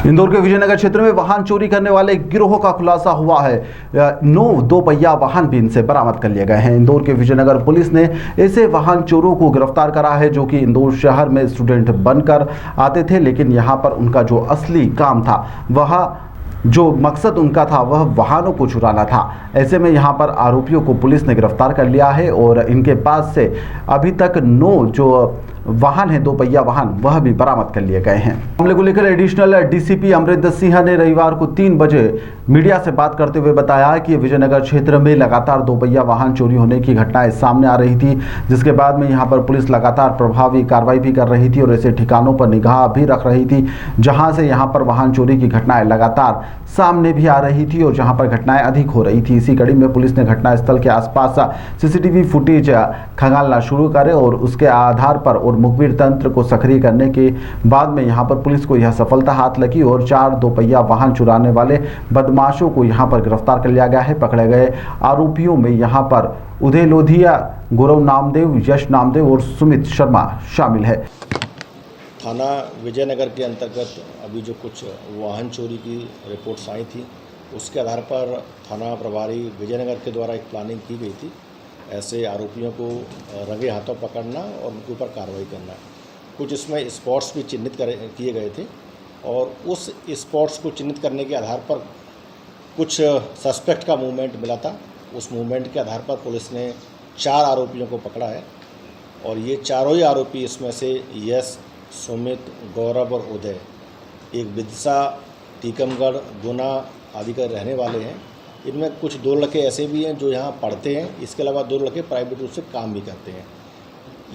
इंदौर के विजयनगर क्षेत्र में वाहन चोरी करने वाले गिरोह का खुलासा हुआ है। 9 दोपहिया वाहन भी इनसे बरामद कर लिए गए हैं। इंदौर के विजयनगर पुलिस ने ऐसे वाहन चोरों को गिरफ्तार करा है जो कि इंदौर शहर में स्टूडेंट बनकर आते थे, लेकिन यहां पर उनका जो असली काम था, वह जो मकसद उनका था वह वाहनों को चुराना था। ऐसे में यहां पर आरोपियों को पुलिस ने गिरफ्तार कर लिया है और इनके पास से अभी तक 9 जो वाहन है, दोपहिया वाहन, वह भी बरामद कर लिए गए हैं। मामले को लेकर एडिशनल डीसीपी अमरिंदर सिंह ने रविवार को 3 बजे मीडिया से बात करते हुए बताया कि विजयनगर क्षेत्र में लगातार दोपहिया वाहन चोरी होने की घटनाएं सामने आ रही थी, जिसके बाद में यहां पर पुलिस लगातार प्रभावी कार्रवाई भी कर रही थी और ऐसे ठिकानों पर निगाह भी रख रही थी जहां से यहां पर वाहन चोरी की घटनाएं लगातार सामने भी आ रही थी और जहां पर घटनाएं अधिक हो रही थी। इसी कड़ी में पुलिस ने घटनास्थल के आसपास सीसीटीवी फुटेज खंगालना शुरू करे और उसके आधार पर और मुखबिर तंत्र को सक्रिय करने के बाद में यहां पर पुलिस को यह सफलता हाथ लगी और 4 दोपहिया वाहन चुराने वाले बदमाशों को यहां पर गिरफ्तार कर लिया गया है। पकड़े गए आरोपियों में यहां पर उदय लोधिया, गौरव नामदेव, यश नामदेव और सुमित शर्मा शामिल है। थाना विजयनगर के अंतर्गत अभी जो कुछ वाहन चोरी की रिपोर्ट्स आई थी, उसके आधार पर थाना प्रभारी विजयनगर के द्वारा एक प्लानिंग की गई थी ऐसे आरोपियों को रंगे हाथों पकड़ना और उनके ऊपर कार्रवाई करना। कुछ इसमें स्पॉट्स भी चिन्हित किए गए थे और उस स्पॉट्स को चिन्हित करने के आधार पर कुछ सस्पेक्ट का मूवमेंट मिला था। उस मूवमेंट के आधार पर पुलिस ने 4 आरोपियों को पकड़ा है और ये चारों ही आरोपी, इसमें से यश, सुमित, गौरव और उदय, एक विदिशा, टीकमगढ़, गुना आदि के रहने वाले हैं। इनमें कुछ 2 लड़के ऐसे भी हैं जो यहाँ पढ़ते हैं, इसके अलावा 2 लड़के प्राइवेट रूप से काम भी करते हैं।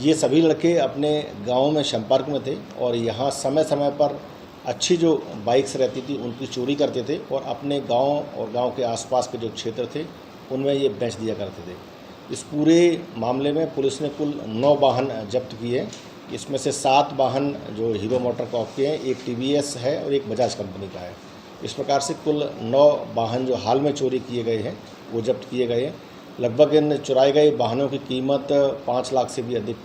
ये सभी लड़के अपने गाँव में संपर्क में थे और यहाँ समय समय पर अच्छी जो बाइक्स रहती थी उनकी चोरी करते थे और अपने गांव और गांव के आसपास के जो क्षेत्र थे उनमें ये बेच दिया करते थे। इस पूरे मामले में पुलिस ने कुल 9 वाहन जब्त किए। इसमें से 7 वाहन जो हीरो मोटर कॉर्प के हैं, एक टीवीएस है और एक बजाज कंपनी का है। इस प्रकार से कुल 9 वाहन जो हाल में चोरी किए गए हैं वो जब्त किए गए हैं। लगभग इन चुराए गए वाहनों की कीमत 5 लाख से भी अधिक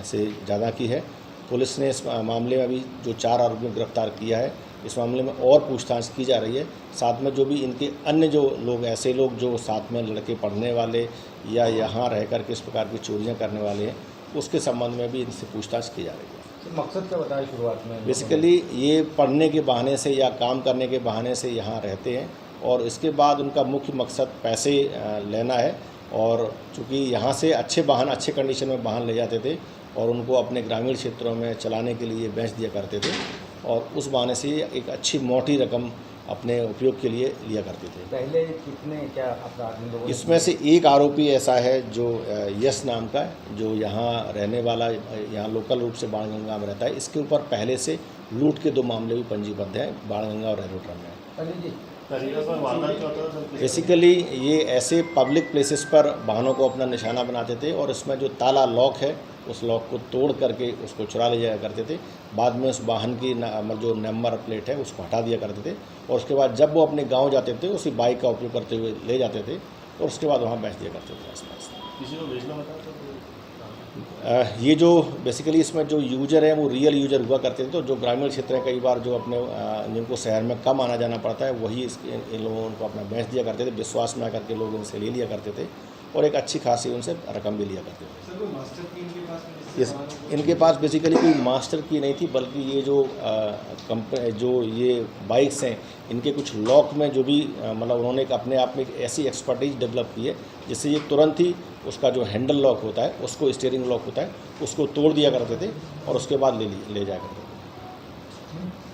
से ज़्यादा की है। पुलिस ने इस मामले में अभी जो 4 आरोपियों को गिरफ्तार किया है, इस मामले में और पूछताछ की जा रही है। साथ में जो भी इनके अन्य जो लोग, ऐसे लोग जो साथ में लड़के पढ़ने वाले या यहाँ रह कर के इस प्रकार की चोरियाँ करने वाले हैं, उसके संबंध में भी इनसे पूछताछ की जा रही है। तो मकसद क्या बताया शुरुआत में? बेसिकली ये पढ़ने के बहाने से या काम करने के बहाने से यहाँ रहते हैं और इसके बाद उनका मुख्य मकसद पैसे लेना है और चूँकि यहाँ से अच्छे वाहन, अच्छे कंडीशन में वाहन ले जाते थे और उनको अपने ग्रामीण क्षेत्रों में चलाने के लिए बेच दिया करते थे और उस बहाने से एक अच्छी मोटी रकम अपने उपयोग के लिए लिया करते थे। पहले कितने क्या अपराध? इसमें से एक आरोपी ऐसा है जो यश नाम का, जो यहाँ रहने वाला, यहाँ लोकल रूप से बाणगंगा में रहता है। इसके ऊपर पहले से लूट के 2 मामले भी पंजीबद्ध हैं, बाणगंगा और रेरोट्रम में। बेसिकली ये ऐसे पब्लिक प्लेसेस पर वाहनों को अपना निशाना बनाते थे और इसमें जो ताला लॉक है उस लॉक को तोड़ करके उसको चुरा ले जाया करते थे। बाद में उस वाहन की जो नंबर प्लेट है उसको हटा दिया करते थे और उसके बाद जब वो अपने गांव जाते थे उसी बाइक का उपयोग करते हुए ले जाते थे और उसके बाद वहाँ बेच दिया करते थे आसपास। किसी को बेचना बताया था? ये जो बेसिकली इसमें जो यूजर हैं वो रियल यूजर हुआ करते थे, तो जो ग्रामीण क्षेत्र है कई बार जो अपने जिनको शहर में कम आना जाना पड़ता है वही इन लोगों को अपना बेच दिया करते थे। विश्वास में आकर के लोग इनसे ले लिया करते थे और एक अच्छी खासी उनसे रकम भी लिया करते थे। सर, कोई मास्टर की इनके पास नहीं? इनके पास बेसिकली कोई मास्टर की नहीं थी, बल्कि ये जो जो ये बाइक्स हैं इनके कुछ लॉक में जो भी मतलब उन्होंने अपने आप में एक ऐसी एक्सपर्टीज डेवलप की है जिससे ये तुरंत ही उसका जो हैंडल लॉक होता है, उसको स्टीयरिंग लॉक होता है, उसको तोड़ दिया करते थे और उसके बाद ले जाया करते थे।